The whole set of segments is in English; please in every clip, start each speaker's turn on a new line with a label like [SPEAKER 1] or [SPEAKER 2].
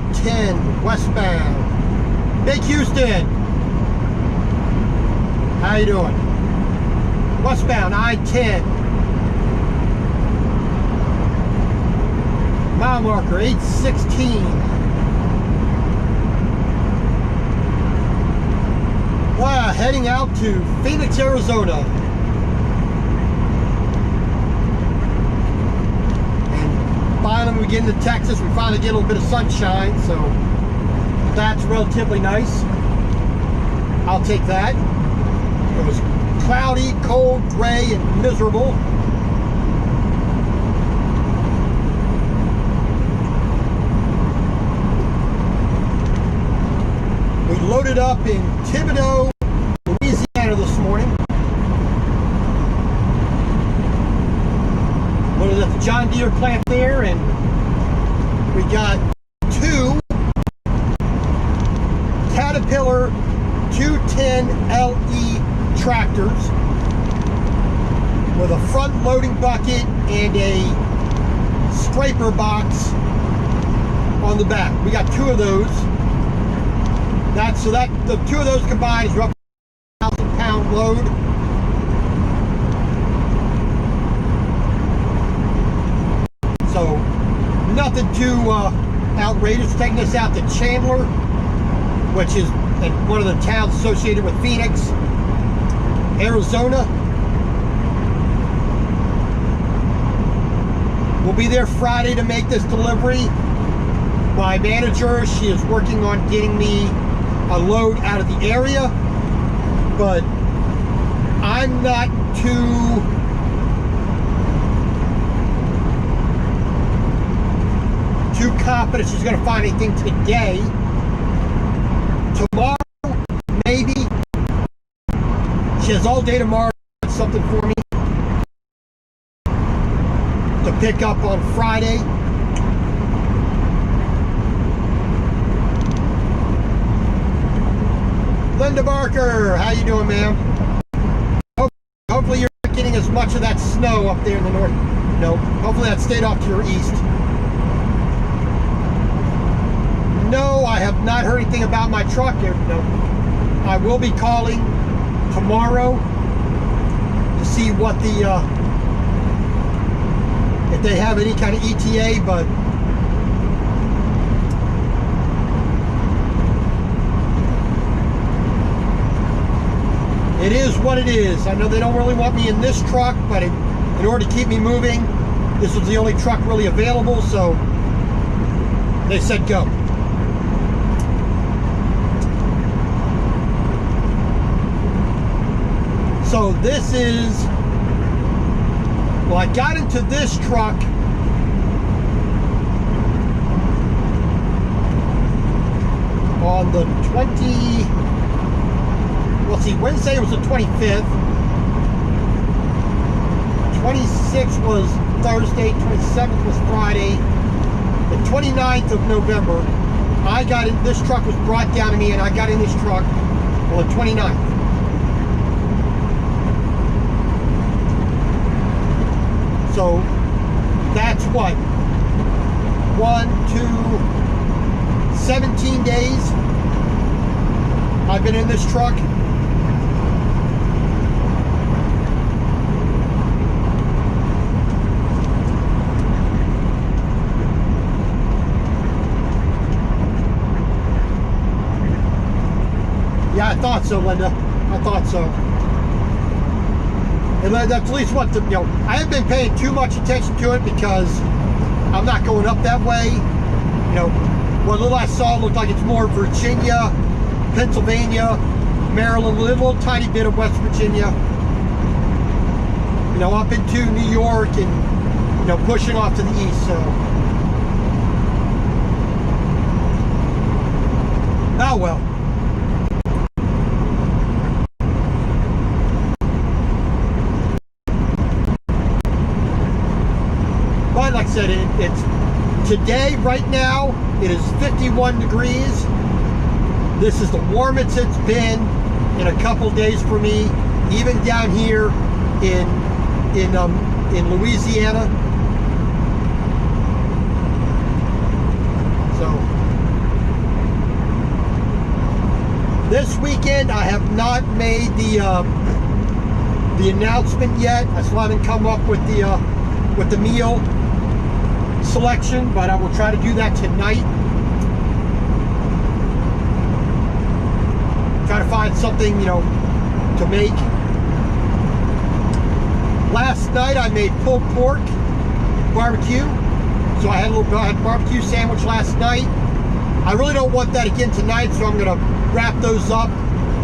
[SPEAKER 1] I-10 westbound. Big Houston, how you doing? Westbound I-10. Mile marker 816. Wow, heading out to Phoenix, Arizona. And finally we get into Texas. We finally get a little bit of sunshine, so that's relatively nice. I'll take that. It was cloudy, cold, gray, and miserable. We loaded up in Thibodaux, Louisiana this morning. Loaded at the John Deere plant there, and we got two Caterpillar 210LE tractors with a front loading bucket and a scraper box on the back. We got two of those. The two of those combined is roughly a 1,000-pound load. So nothing too outrageous. Taking us out to Chandler, which is one of the towns associated with Phoenix, Arizona. We'll be there Friday to make this delivery. My manager, she is working on getting me a load out of the area, but I'm not too confident she's going to find anything today. Tomorrow, maybe. She has all day tomorrow to get something for me to pick up on Friday. Linda Barker, how you doing, ma'am? Hopefully you're not getting as much of that snow up there in the north. No, hopefully that stayed off to your east. No, I have not heard anything about my truck here. No. I will be calling tomorrow to see what the if they have any kind of ETA, but it is what it is. I know they don't really want me in this truck, but in order to keep me moving, this was the only truck really available, so they said go. So this is, well, I got into this truck on the let's see, Wednesday was the 25th, 26th was Thursday, 27th was Friday, the 29th of November, I got in, this truck was brought down to me and I got in this truck on the 29th. So that's what, 17 days I've been in this truck. Yeah, I thought so, Linda. I thought so. And that's at least what the, I haven't been paying too much attention to it because I'm not going up that way. What little I saw looked like it's more Virginia, Pennsylvania, Maryland, a little tiny bit of West Virginia. Up into New York and, pushing off to the east, so. Oh well. But like I said, it's today, right now, it is 51 degrees. This is the warmest it's been in a couple days for me, even down here in Louisiana. So This weekend, I have not made the announcement yet. I still haven't come up with the meal selection, but I will try to do that tonight. Try to find something, to make. Last night I made pulled pork barbecue. So I had a barbecue sandwich last night. I really don't want that again tonight, so I'm gonna wrap those up,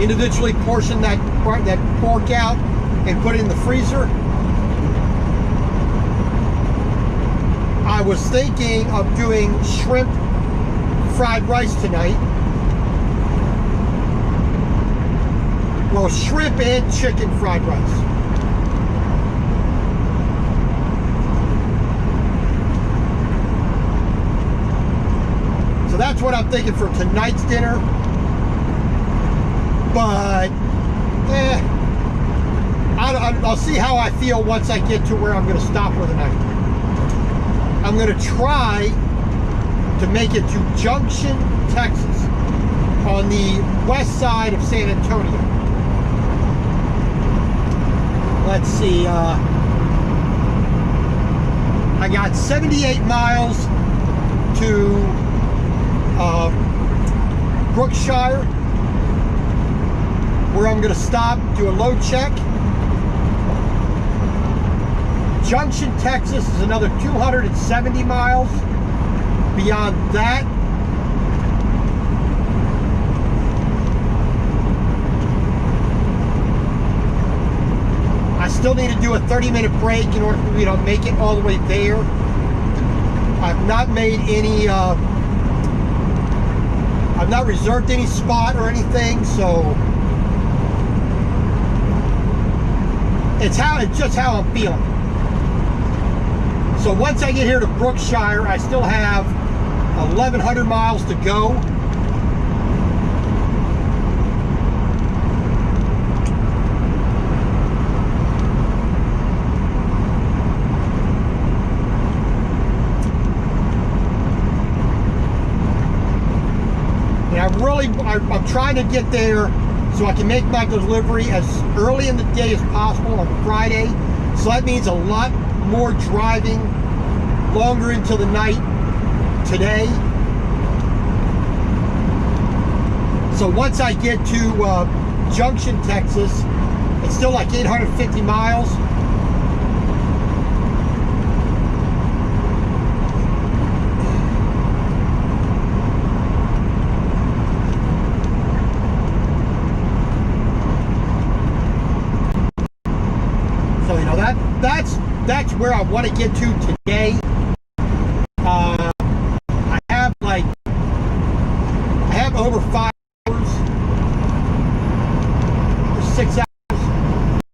[SPEAKER 1] individually portion that pork out and put it in the freezer. I was thinking of doing shrimp fried rice tonight. Well, shrimp and chicken fried rice. So that's what I'm thinking for tonight's dinner. But, I'll see how I feel once I get to where I'm going to stop for the night. I'm going to try to make it to Junction, Texas, on the west side of San Antonio. Let's see, I got 78 miles to Brookshire, where I'm going to stop, do a load check. Junction, Texas is another 270 miles. Beyond that, I still need to do a 30-minute break in order for me to make it all the way there. I've not made any, I've not reserved any spot or anything, so it's just how I'm feeling. So once I get here to Brookshire, I still have 1,100 miles to go. And I'm trying to get there so I can make my delivery as early in the day as possible on Friday. So that means a lot more driving longer into the night today. So once I get to Junction, Texas, it's still like 850 miles. So that's where I want to get to today. I have over 5 hours or 6 hours.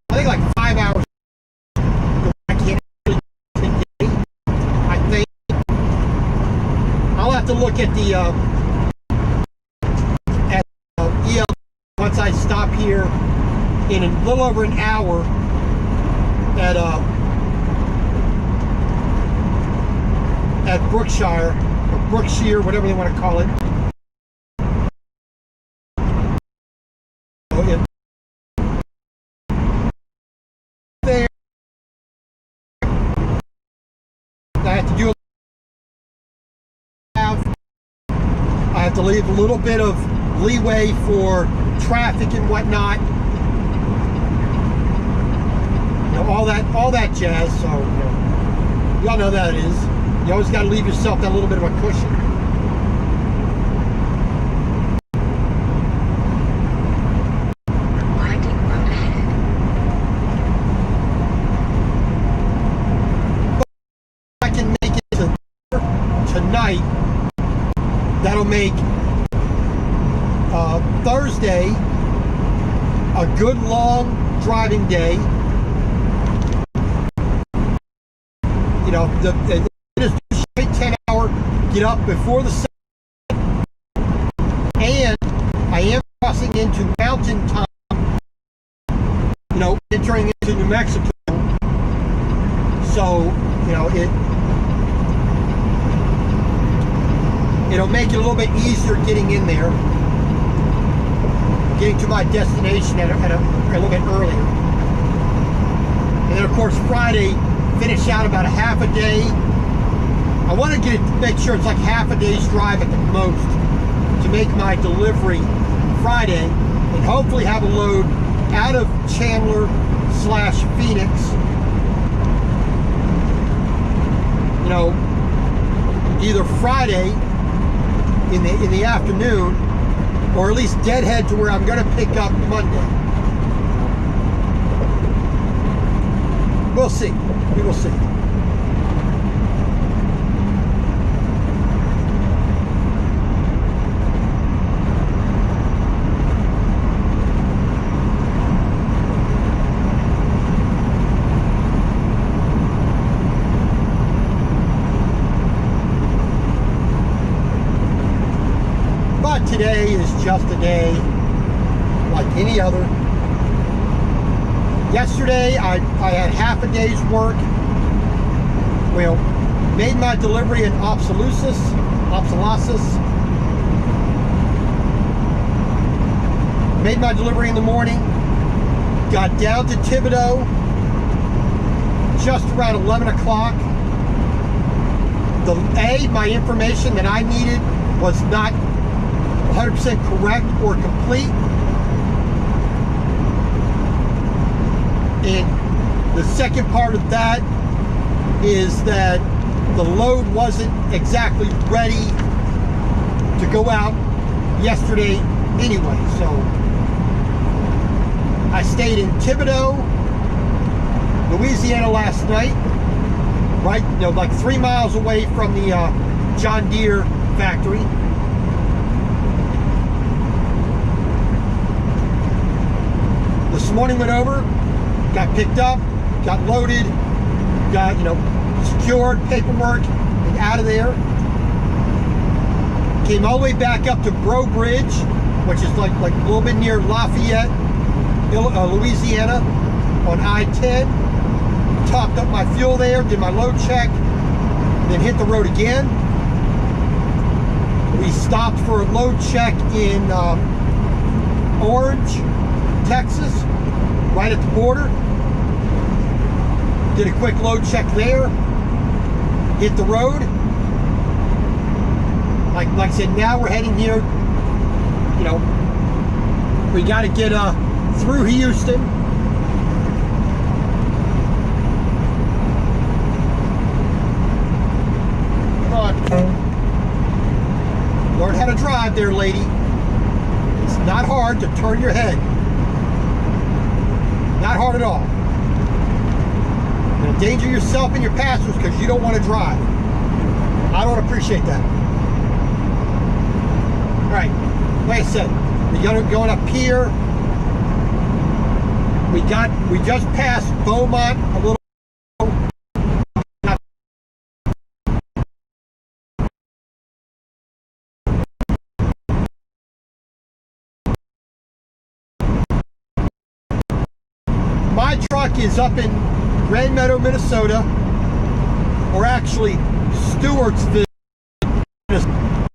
[SPEAKER 1] I think like 5 hours. I can't actually today. I think I'll have to look at the EL once I stop here in a little over an hour at Brookshire, or Brookshire, whatever they want to call it. There, I have to leave a little bit of leeway for traffic and whatnot. All that jazz. So y'all know that it is. You always got to leave yourself that little bit of a cushion. If I can make it to tonight, that'll make Thursday a good long driving day. It is straight 10-hour get up before the sun, and I am crossing into mountain time, entering into New Mexico. So, it'll make it a little bit easier getting in there. getting to my destination at a little bit earlier. And then of course Friday, finish out about a half a day. I want to make sure it's like half a day's drive at the most to make my delivery Friday, and hopefully have a load out of Chandler / Phoenix, you know, either Friday in the afternoon, or at least deadhead to where I'm going to pick up Monday. We'll see. We will see. Today is just a day like any other. Yesterday I had half a day's work. Well, made my delivery in Opelousas. Made my delivery in the morning. Got down to Thibodaux just around 11 o'clock. My information that I needed was not 100% correct or complete, and the second part of that is that the load wasn't exactly ready to go out yesterday anyway. So I stayed in Thibodaux, Louisiana last night, right, you know, like 3 miles away from the John Deere factory. This morning went over, got picked up, got loaded, got, you know, secured paperwork, and out of there. Came all the way back up to Breaux Bridge, which is like a little bit near Lafayette, Louisiana, on I-10. Topped up my fuel there, did my load check, then hit the road again. We stopped for a load check in Orange, Texas, right at the border. Did a quick load check there. Hit the road. Like I said, now we're heading here. You know, we got to get through Houston. Come on. Learn how to drive there, lady. It's not hard to turn your head. Not hard at all. You endanger yourself and your passengers because you don't want to drive. I don't appreciate that. All right, like I said, we're going up here. We just passed Beaumont a little. My truck is up in Grand Meadow, Minnesota, or actually Stewartsville, Minnesota.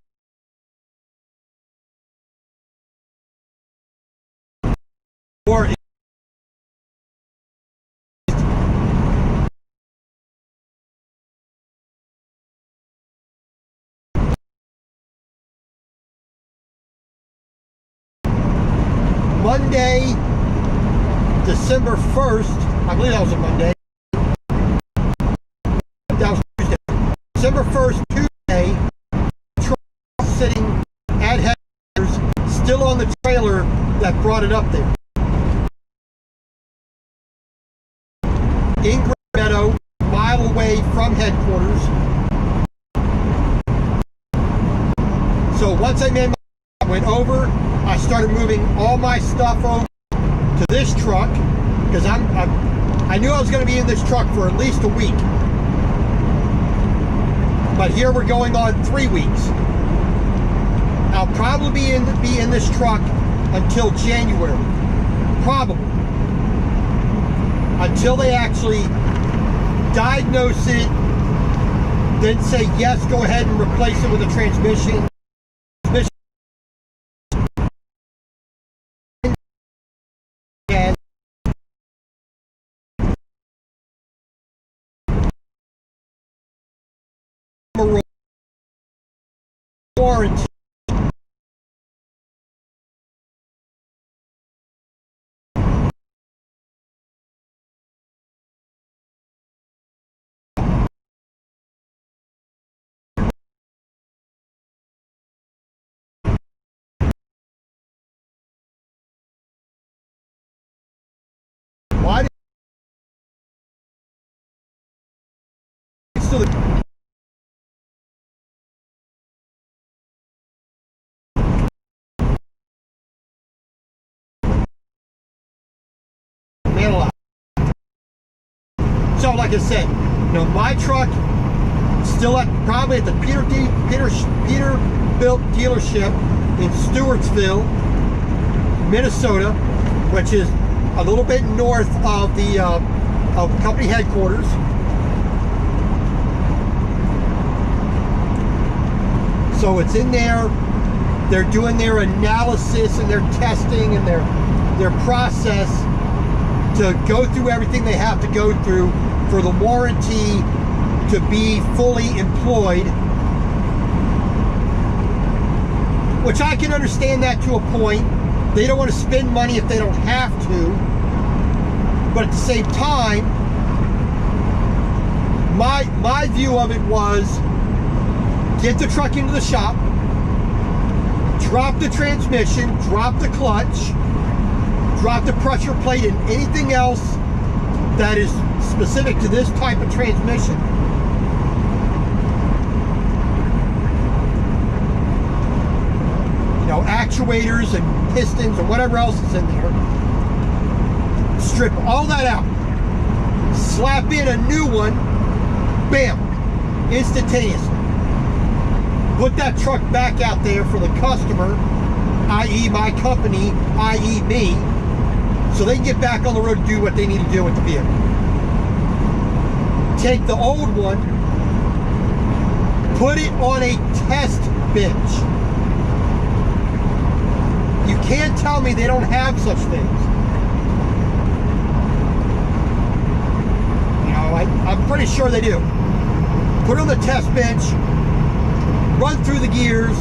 [SPEAKER 1] Or Monday, December 1st, I believe that was a Monday. That was Tuesday. December 1st, Tuesday, truck sitting at headquarters, still on the trailer that brought it up there. In Grand Meadow, a mile away from headquarters. So once I went over, I started moving all my stuff over to this truck, because I knew I was going to be in this truck for at least a week. But here we're going on 3 weeks. I'll probably be in this truck until January. Probably. Until they actually diagnose it, then say, yes, go ahead and replace it with a transmission. So the so like I said, you know, my truck still probably at the Peterbilt dealership in Stewartsville, Minnesota, which is a little bit north of the of company headquarters. So it's in there. They're doing their analysis and their testing and their process to go through everything they have to go through for the warranty to be fully employed, which I can understand that to a point. They don't want to spend money if they don't have to, but at the same time, my view of it was get the truck into the shop, drop the transmission, drop the clutch, drop the pressure plate, and anything else that is specific to this type of transmission. You know, actuators and pistons and whatever else is in there. Strip all that out. Slap in a new one. Bam. Instantaneously. Put that truck back out there for the customer, i.e. my company, i.e. me, so they can get back on the road to do what they need to do with the vehicle. Take the old one, put it on a test bench. You can't tell me they don't have such things. You know, I'm pretty sure they do. Put it on the test bench, run through the gears,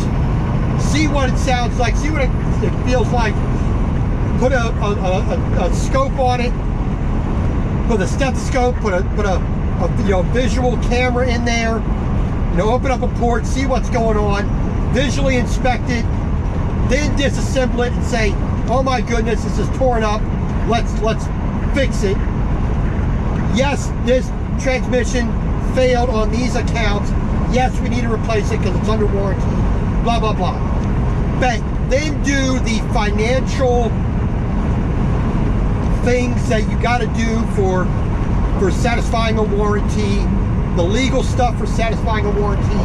[SPEAKER 1] see what it sounds like, see what it feels like. Put a scope on it, put a stethoscope, put a you know, visual camera in there, you know, open up a port, see what's going on, visually inspect it, then disassemble it and say, oh my goodness, this is torn up, let's fix it. Yes, this transmission failed on these accounts. Yes, we need to replace it because it's under warranty, blah, blah, blah. But then do the financial things that you got to do for satisfying a warranty, the legal stuff for satisfying a warranty.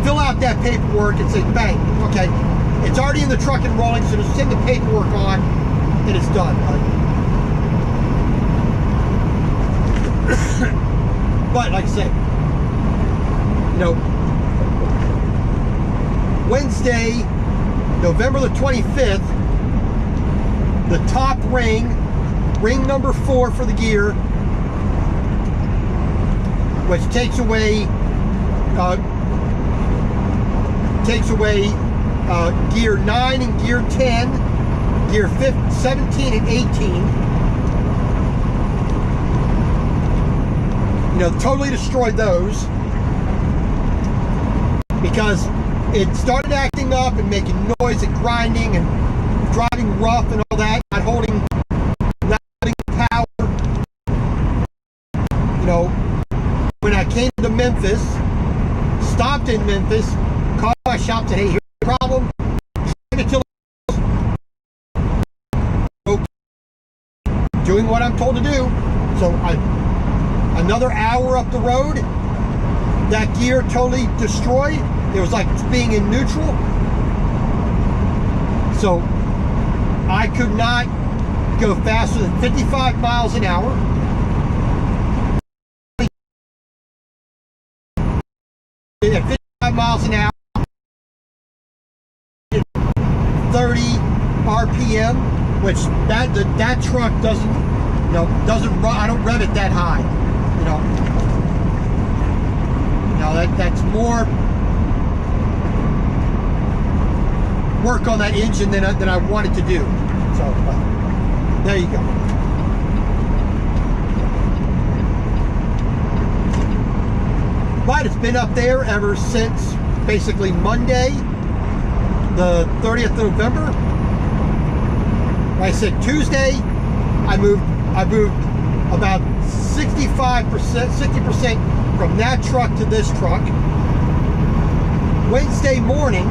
[SPEAKER 1] Fill out that paperwork and say, bang, okay, it's already in the truck and rolling, so just send the paperwork on and it's done. But like I said, you know, Wednesday, November the 25th, the top ring number 4 for the gear, which takes away gear 9 and gear 10, gear 17 and 18. You know, totally destroyed those because it started acting up and making noise and grinding and driving rough and all that, not holding power. You know, when I came to Memphis, stopped in Memphis, called my shop, said, hey, here's the problem. Doing what I'm told to do. So another hour up the road, that gear totally destroyed. It was like being in neutral. So I could not go faster than 55 miles an hour. At 55 miles an hour, 30 RPM, which that truck doesn't run. I don't rev it that high. That's more work on that engine than I wanted to do. So there you go. But it's been up there ever since basically Monday, the 30th of November. Like I said, Tuesday, I moved about 65%, 60% from that truck to this truck. Wednesday morning,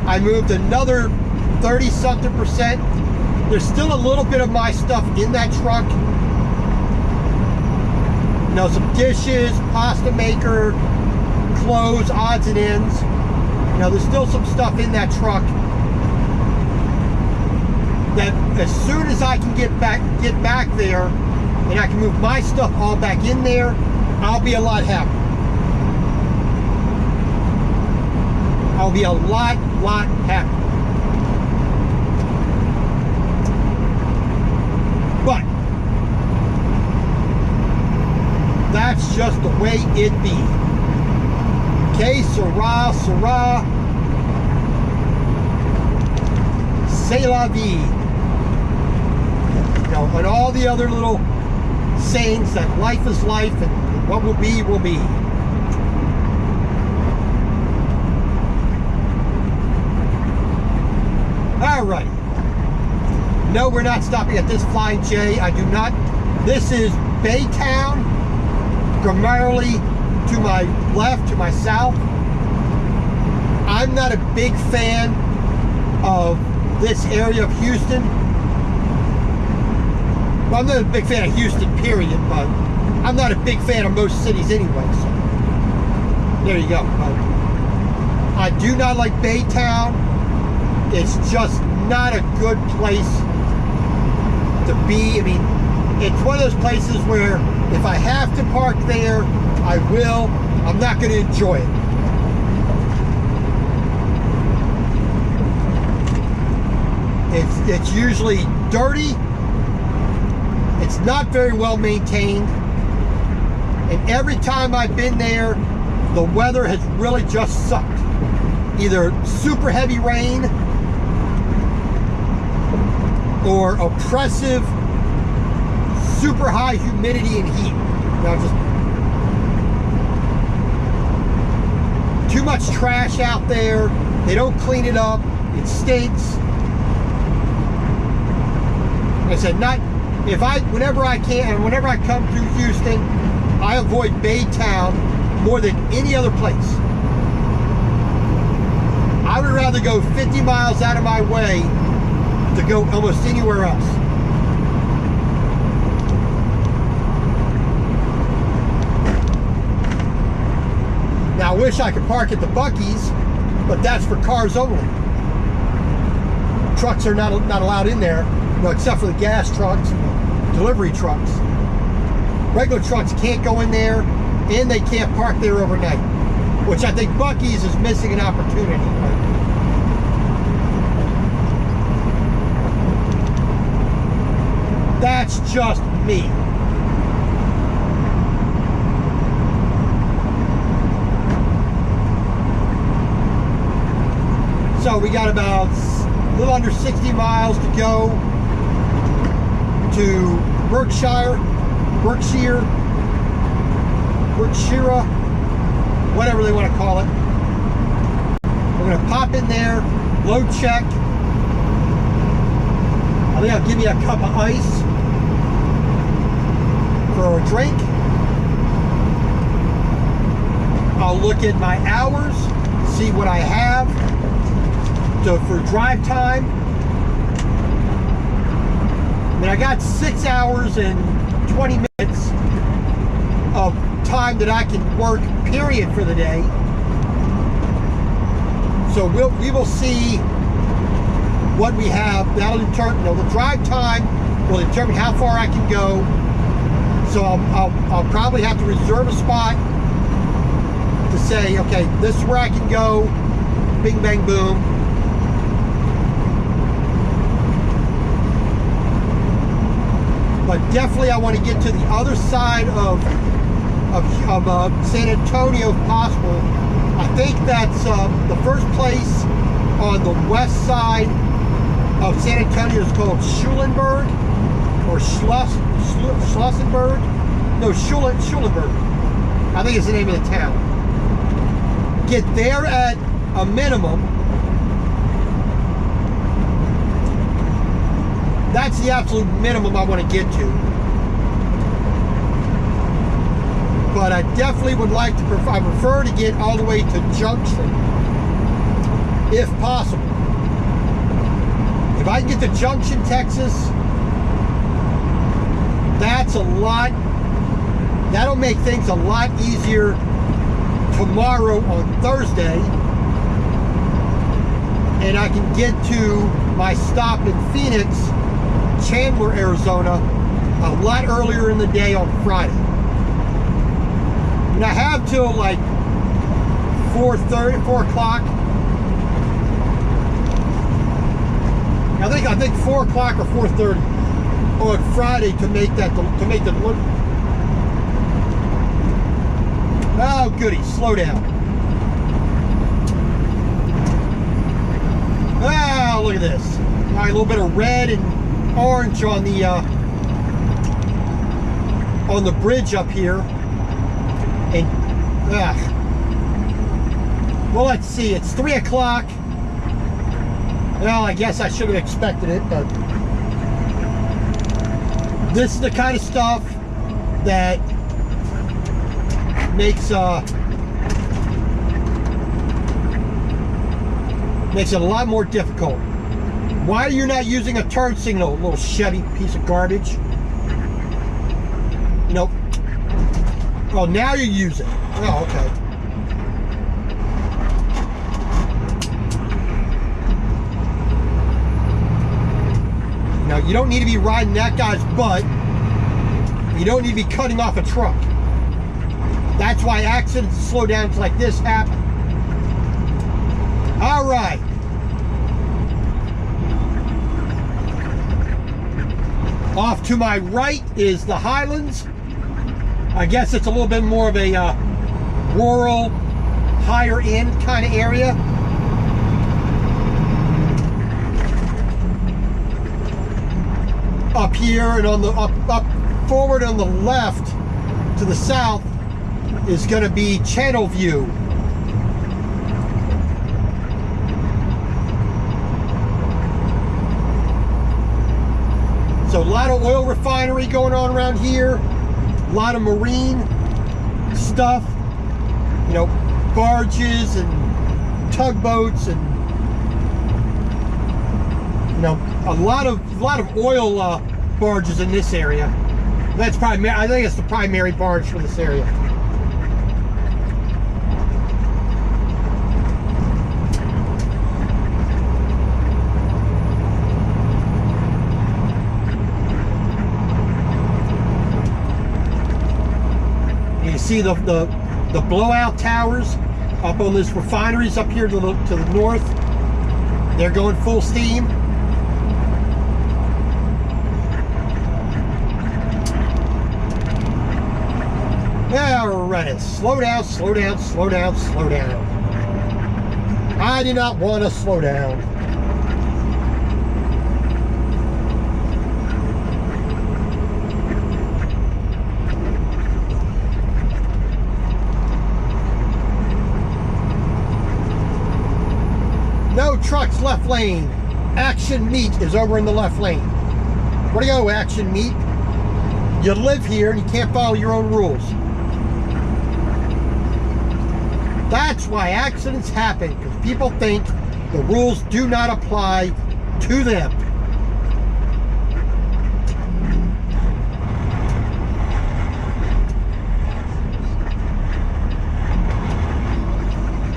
[SPEAKER 1] I moved another 30-something%. There's still a little bit of my stuff in that truck. You know, some dishes, pasta maker, clothes, odds and ends. You know, there's still some stuff in that truck that as soon as I can get back there and I can move my stuff all back in there, I'll be a lot happier. I'll be a lot happier. But that's just the way it be. Okay, Sarah, c'est la vie. You know, and all the other little sayings that life is life and what will be, will be. Alright. No, we're not stopping at this Flying J. I do not. This is Baytown, primarily to my left, to my south. I'm not a big fan of this area of Houston. Well, I'm not a big fan of Houston, period, but I'm not a big fan of most cities anyway, so there you go. But I do not like Baytown. It's just not a good place to be. I mean, it's one of those places where if I have to park there, I will. I'm not going to enjoy it. It's usually dirty. It's not very well maintained. And every time I've been there, the weather has really just sucked. Either super heavy rain or oppressive, super high humidity and heat. You know, just too much trash out there. They don't clean it up. It stinks. Like I said, whenever I can, and whenever I come through Houston, I avoid Baytown more than any other place. I would rather go 50 miles out of my way to go almost anywhere else. Now, I wish I could park at the Buc-ee's, but that's for cars only. Trucks are not allowed in there, you know, except for the gas trucks and delivery trucks. Regular trucks can't go in there, and they can't park there overnight, which I think Buc-ee's is missing an opportunity. Right? That's just me. So we got about a little under 60 miles to go to Berkshire, whatever they want to call it. We're going to pop in there, load check. I think I'll give you a cup of ice for a drink. I'll look at my hours, see what I have for drive time. I mean, I got 6 hours and 20 minutes of time that I can work, period, for the day. So we will see what we have. That'll determine, you know, the drive time will determine how far I can go. So I'll probably have to reserve a spot to say, okay, this is where I can go. Bing, bang, boom. But definitely I want to get to the other side of San Antonio if possible. I think that's the first place on the west side of San Antonio is called Schulenburg or Schlussenburg. No, Schulenburg. I think it's the name of the town. Get there at a minimum. That's the absolute minimum I want to get to. But I definitely would like to, I prefer to get all the way to Junction, if possible. If I can get to Junction, Texas, that's a lot, that'll make things a lot easier tomorrow on Thursday. And I can get to my stop in Phoenix, Chandler, Arizona, a lot earlier in the day on Friday. And I have till like 4:30, 4 o'clock. I think 4 o'clock or 4:30 on Friday to make the delivery. Oh, goody, slow down. Ah, look at this. All right, a little bit of red and orange on the bridge up here. And well, let's see, it's 3 o'clock. Well, I guess I should have expected it, but this is the kind of stuff that makes it a lot more difficult. Why are you not using a turn signal, little Chevy piece of garbage? Nope. Oh, now you use it. Oh, okay. Now, you don't need to be riding that guy's butt. You don't need to be cutting off a truck. That's why accidents and slowdowns like this happen. All right. Off to my right is the Highlands. I guess it's a little bit more of a rural, higher end kind of area. Up here and on the up forward on the left to the south is going to be Channelview. So a lot of oil refinery going on around here, a lot of marine stuff, you know, barges and tugboats, and you know, a lot of oil barges in this area. That's probably, I think it's the primary barge for this area. You see the blowout towers up on these refineries up here to the north. They're going full steam. All right, slow down, slow down, slow down, slow down. I do not want to slow down. No trucks left lane. Action Meat is over in the left lane. Where do you go, Action Meat? You live here and you can't follow your own rules. That's why accidents happen, because people think the rules do not apply to them.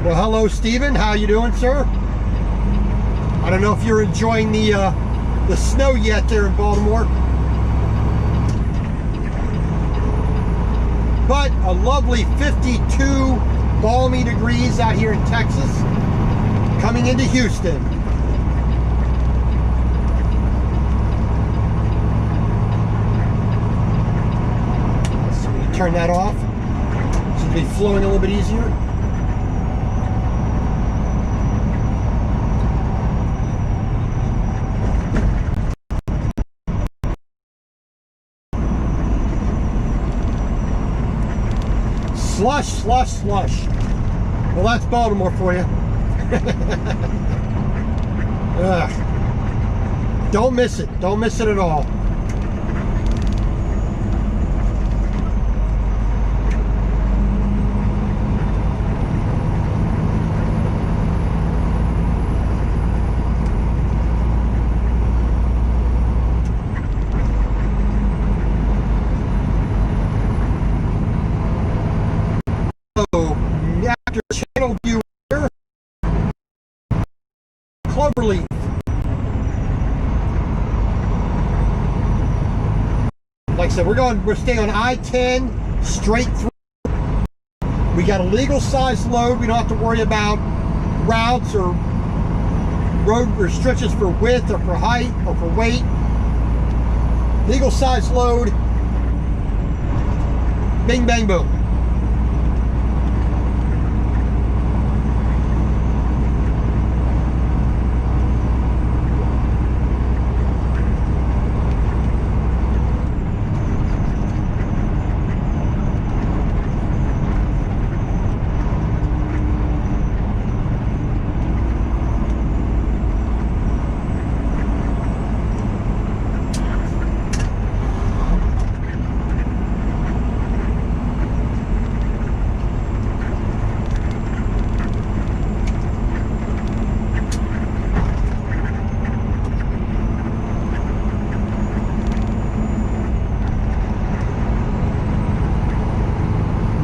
[SPEAKER 1] Well, hello, Stephen. How you doing, sir? I don't know if you're enjoying the snow yet there in Baltimore. But a lovely 52 balmy degrees out here in Texas, coming into Houston. So we turn that off. Should be flowing a little bit easier. Slush, slush, slush. Well, that's Baltimore for you. Don't miss it. Don't miss it at all. So after channel view here, Cloverleaf. Like I said, we're staying on I-10 straight through. We got a legal size load. We don't have to worry about routes or road restrictions for width or for height or for weight. Legal size load. Bing, bang, boom.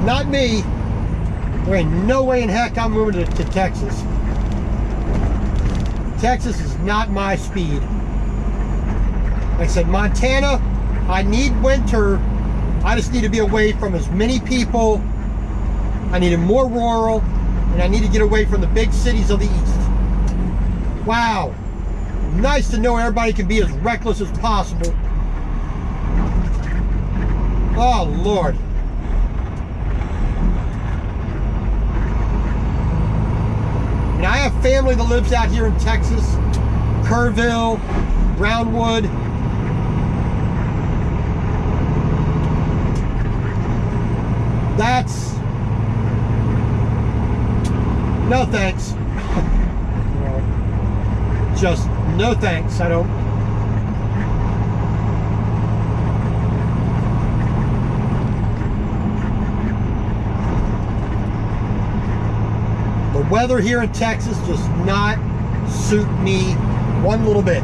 [SPEAKER 1] Not me. There ain't no way in heck I'm moving to Texas. Texas is not my speed. Like I said, Montana, I need winter. I just need to be away from as many people. I need it more rural, and I need to get away from the big cities of the east. Wow. Nice to know everybody can be as reckless as possible. Oh, Lord. And I have family that lives out here in Texas, Kerrville, Brownwood. That's, no thanks. Just no thanks. I don't. The weather here in Texas does not suit me one little bit.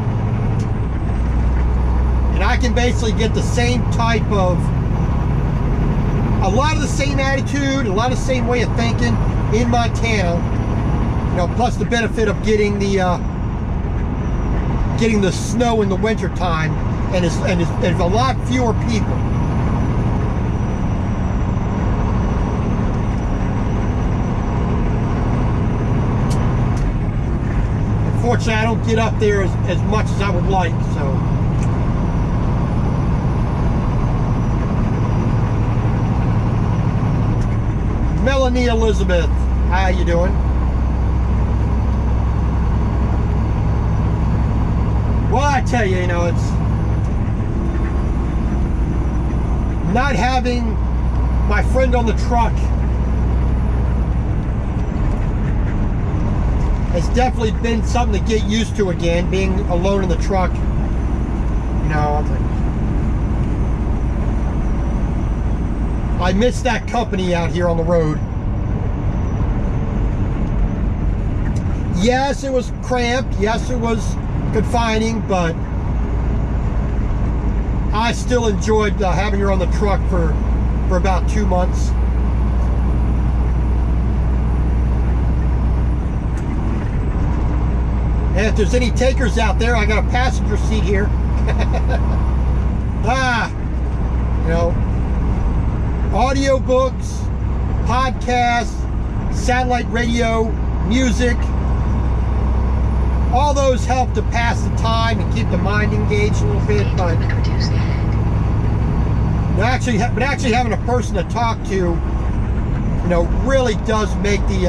[SPEAKER 1] And I can basically get the same type of, a lot of the same attitude, a lot of the same way of thinking in Montana. You know, plus the benefit of getting the snow in the winter time, and it's a lot fewer people. Unfortunately, I don't get up there as much as I would like, so. Melanie Elizabeth, how you doing? Well, I tell you, you know, it's not having my friend on the truck has definitely been something to get used to again, being alone in the truck. You know, I miss that company out here on the road. Yes, it was cramped. Yes, it was confining, but I still enjoyed having her on the truck for about 2 months. And if there's any takers out there, I got a passenger seat here. You know, audiobooks, podcasts, satellite radio, music. All those help to pass the time and keep the mind engaged a little bit, but actually having a person to talk to, you know, really does make the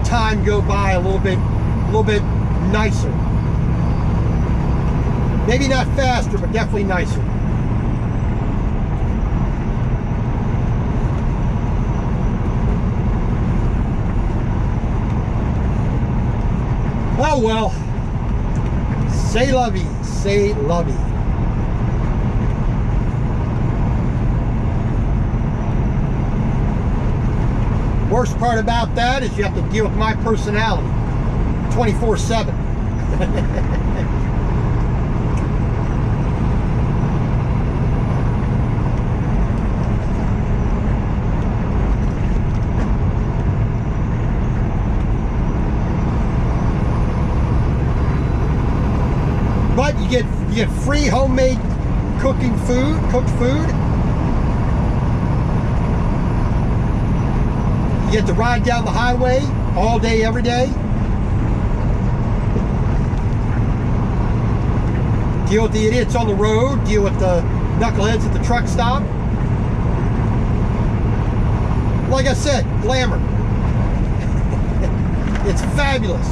[SPEAKER 1] time go by a little bit nicer. Maybe not faster, but definitely nicer. Oh well, C'est la vie, c'est la vie. Worst part about that is you have to deal with my personality 24/7. But you get free homemade cooked food. You get to ride down the highway all day, every day. Deal with the idiots on the road. Deal with the knuckleheads at the truck stop. Like I said, glamour. It's fabulous.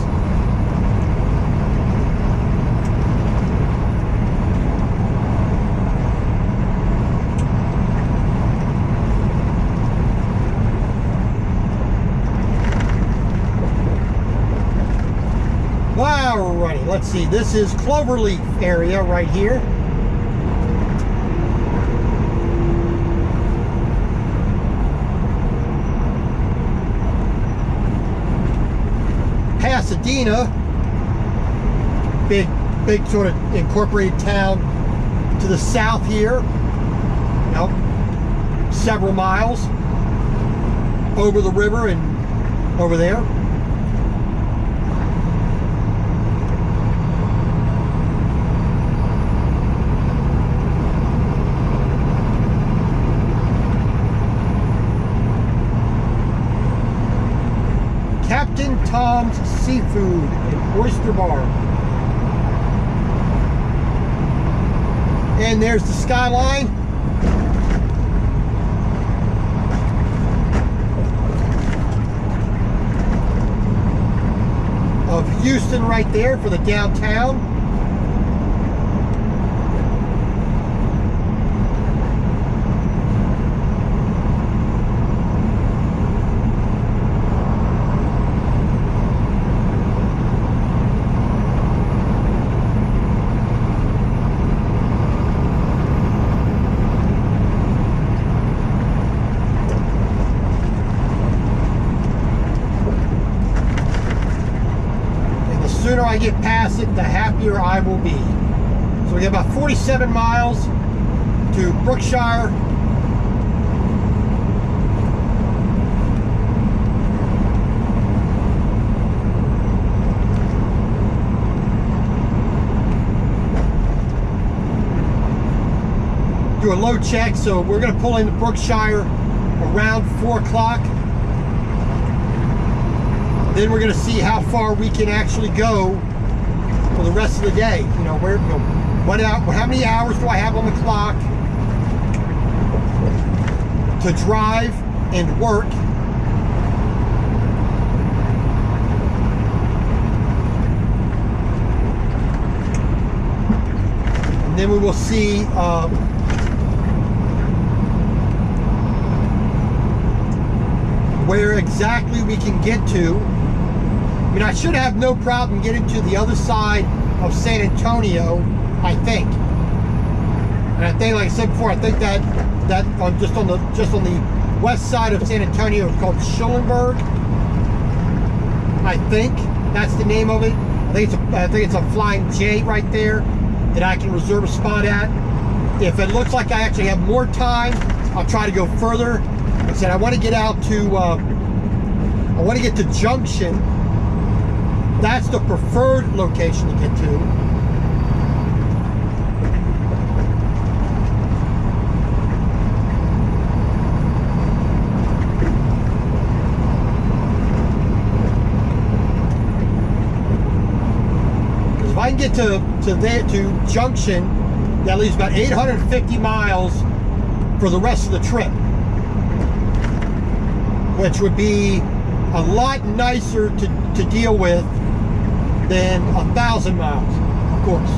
[SPEAKER 1] Alrighty, let's see. This is Cloverleaf area right here. Pasadena, big sort of incorporated town to the south here. You know, several miles over the river and over there. Captain Tom's Seafood and Oyster Bar. And there's the skyline. Of Houston right there for the downtown. The sooner I get past it, the happier I will be. So we got about 47 miles to Brookshire. Do a load check, so we're going to pull into Brookshire around 4 o'clock. Then we're going to see how far we can actually go for the rest of the day. You know, how many hours do I have on the clock to drive and work? And then we will see where exactly we can get to. I mean, I should have no problem getting to the other side of San Antonio, I think. And I think, like I said before, I think that just on the west side of San Antonio, it's called Schulenburg. I think that's the name of it. I think it's a Flying J right there that I can reserve a spot at. If it looks like I actually have more time, I'll try to go further. Like I said, I want to get out to I want to get to Junction. That's the preferred location to get to. If I can get to Junction, that leaves about 850 miles for the rest of the trip, which would be a lot nicer to deal with than 1,000 miles, of course.